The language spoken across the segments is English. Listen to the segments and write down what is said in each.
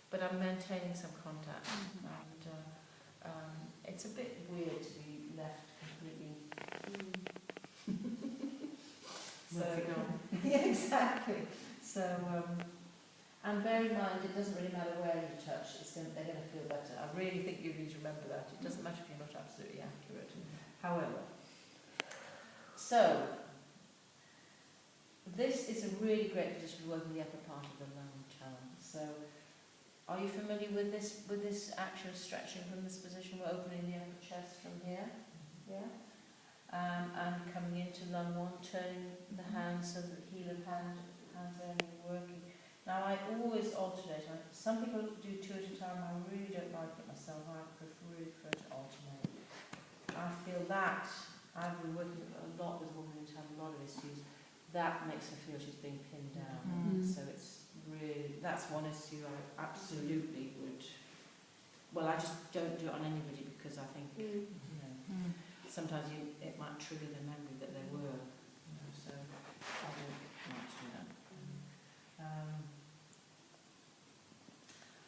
but I'm maintaining some contact, and it's a bit weird to be left completely. So, yeah, exactly. So, and bear in mind, it doesn't really matter where you touch, they're going to feel better. I really think you need to remember that. It doesn't matter if you're not absolutely accurate. However, so, this is a really great position to work in the upper part of the lung channel. So, are you familiar with this actual stretching from this position? We're opening the upper chest from here, yeah? And coming into lung 1, turning the hands so that the heel of hands are only working. Now I always alternate. Some people do 2 at a time. I really don't like it myself. I really prefer to alternate. I feel that I've been working a lot with women who have a lot of issues. That makes her feel she's being pinned down. So it's really, that's one issue I absolutely would. Well, I just don't do it on anybody because I think you know. Sometimes it might trigger the memory that they were, you know, so I don't like to do that.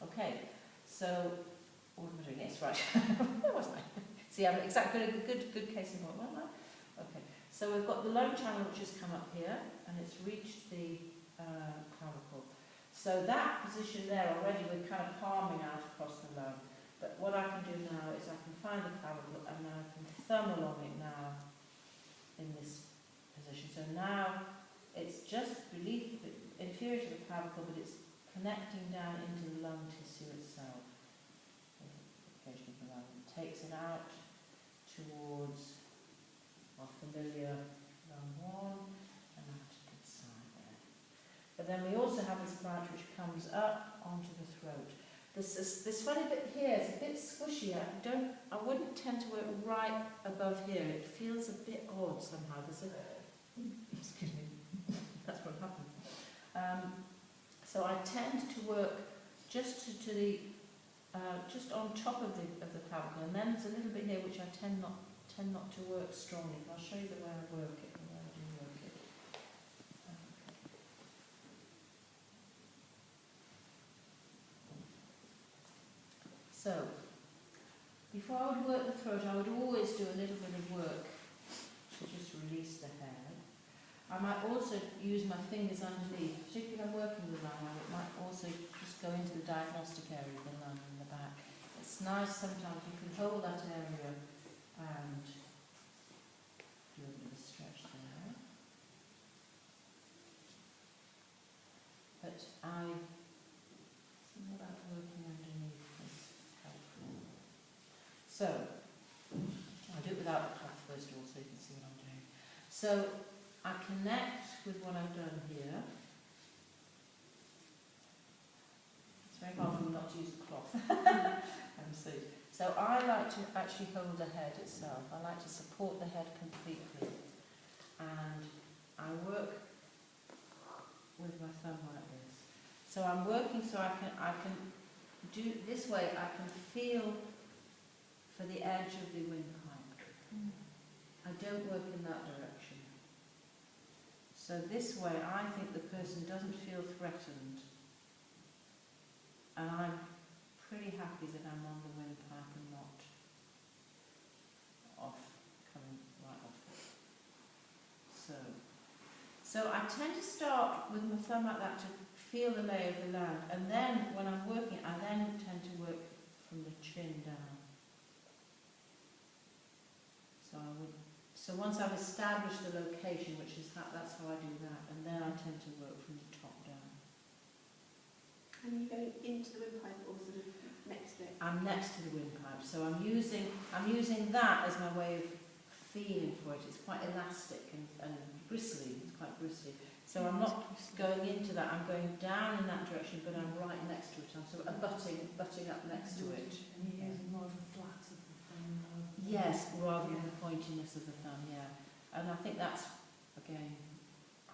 Okay, so what am I doing? Yes, right. Where wasn't I? See, I'm exactly good case in point, wasn't I? Okay, so we've got the lung channel which has come up here and it's reached the clavicle. So that position there already we're kind of palming out across the lung. But what I can do now is I can find the clavicle and now I can thumb along it now in this position. So now it's just beneath, inferior to the clavicle, but it's connecting down into the lung tissue itself. Occasionally the lung takes it out towards our familiar lung 1 and out to the side there. But then we also have this branch which comes up onto the throat. This funny bit here is a bit squishy. I wouldn't tend to work right above here. It feels a bit odd somehow. Excuse me. That's what happened. So I tend to work just to the just on top of the clavicle, and then there's a little bit here which I tend not to work strongly. I'll show you the way I work it. The way I do work it. So, before I would work the throat, I would always do a little bit of work to just release the head. I might also use my fingers underneath, particularly if I'm working with the lung, I might also just go into the diagnostic area of the lung in the back. It's nice sometimes you can hold that area and do a bit of a stretch there. But something about working underneath is helpful. So, I'll do it without the cloth first of all so you can see what I'm doing. So, I connect with what I've done here. It's very hard for me not to use a cloth. So I like to actually hold the head itself. I like to support the head completely. And I work with my thumb like this. So I'm working so I can do this way. I can feel for the edge of the windpipe. I don't work in that direction. So this way I think the person doesn't feel threatened. And I'm pretty happy that I'm on the windpipe and not coming right off. So I tend to start with my thumb like that to feel the lay of the land, and then when I'm working, I then tend to work from the chin down. So once I've established the location, which is that's how I do that, and then I tend to work from the top down. And you go into the windpipe or sort of next to it? I'm next to the windpipe, so I'm using that as my way of feeling for it. It's quite elastic and bristly. It's quite bristly. So I'm not going into that. I'm going down in that direction, but I'm right next to it. I'm sort of butting up next to it. And you're using more of the flat of the thumb. Yes, rather than the pointiness of the thumb. Yeah, and I think that's again.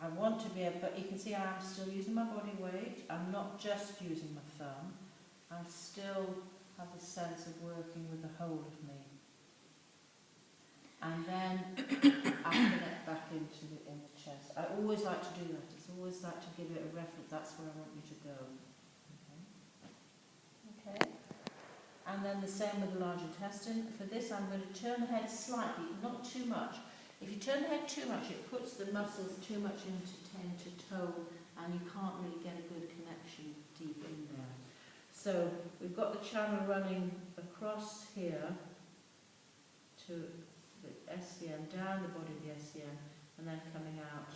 I want to be able, but you can see I'm still using my body weight. I'm not just using my thumb. I still have a sense of working with the whole of me. And then I connect back into the chest. I always like to do that. It's always like to give it a reference. That's where I want you to go. Okay. And then the same with the large intestine. For this, I'm going to turn the head slightly, not too much. If you turn the head too much, it puts the muscles too much into tend to toe, and you can't really get a good connection deep in there. So we've got the channel running across here to the SCM, down the body of the SCM, and then coming out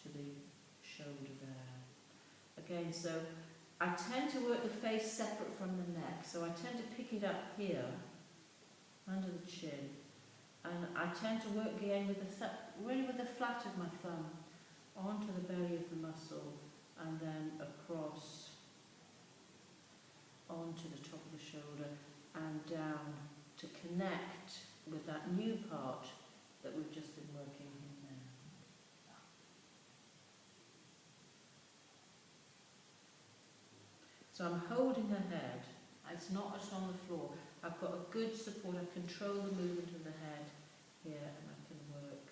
to the shoulder there. Again, so I tend to work the face separate from the neck, so I tend to pick it up here, under the chin, and I tend to work again with really with the flat of my thumb onto the belly of the muscle, and then across onto the top of the shoulder and down to connect with that new part that we've just been working in there. So I'm holding her head, it's not just on the floor. I've got a good support, I control the movement of the head here, and I can work.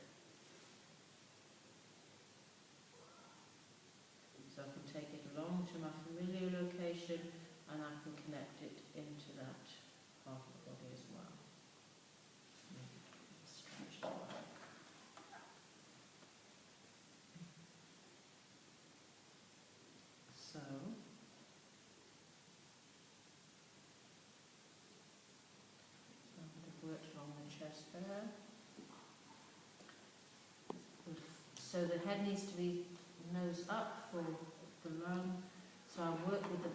So I can take it along to my familiar location, and I can connect it into that part of the body as well. Stretch it out. So. Worked along the chest there. So the head needs to be nose up for the lung. So I work with the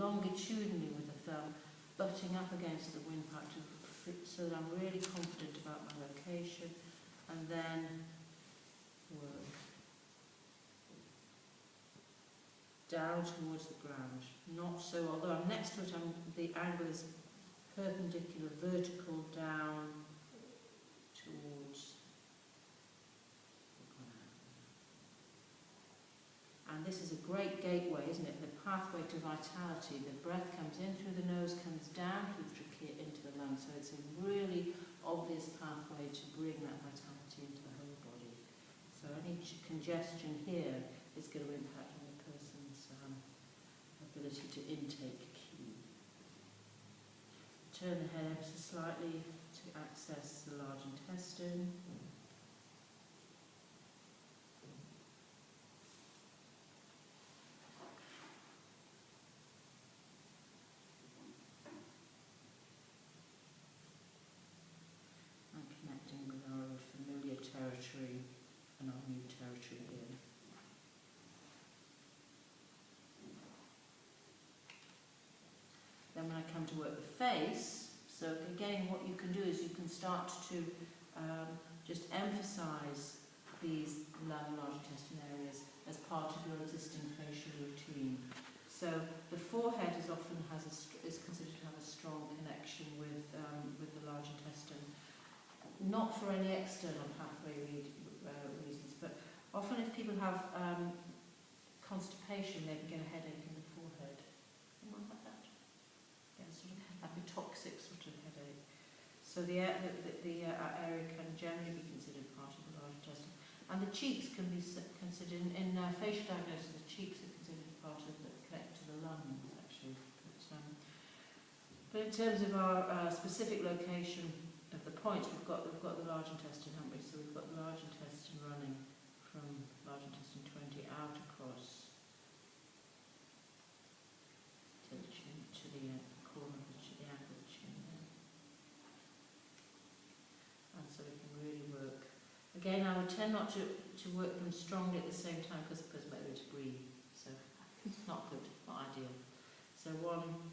longitudinally with the thumb, butting up against the windpipe so that I'm really confident about my location, and then work down towards the ground. Not so, although I'm next to it, the angle is perpendicular, vertical down towards the ground. And this is a great gateway, isn't it? The pathway to vitality. The breath comes in through the nose, comes down through the trachea into the lungs. So it's a really obvious pathway to bring that vitality into the whole body. So any congestion here is going to impact on the person's ability to intake. Turn the head ever so slightly to access the large intestine. And connecting with our familiar territory and our new territory here. Then when I come to work the face, so again what you can do is you can start to just emphasize these lung and large intestine areas as part of your existing facial routine. So the forehead is often is considered to have a strong connection with the large intestine, not for any external pathway reasons, but often if people have constipation, they can get a headache in the forehead. Anyone like that? Get a sort of like a toxic sort of headache. So the area can generally be considered part of the large intestine. And the cheeks can be considered, in facial diagnosis, the cheeks are considered part of the connect to the lungs, actually. But in terms of our specific location of the points, we've got the large intestine, haven't we? So we've got the large intestine running from large intestine 20 out across to the chin, to the corner of the angle of the chin there. And so we can really work. Again, I would tend not to work them strongly at the same time because maybe to breathe. So it's not good, not ideal. So 1,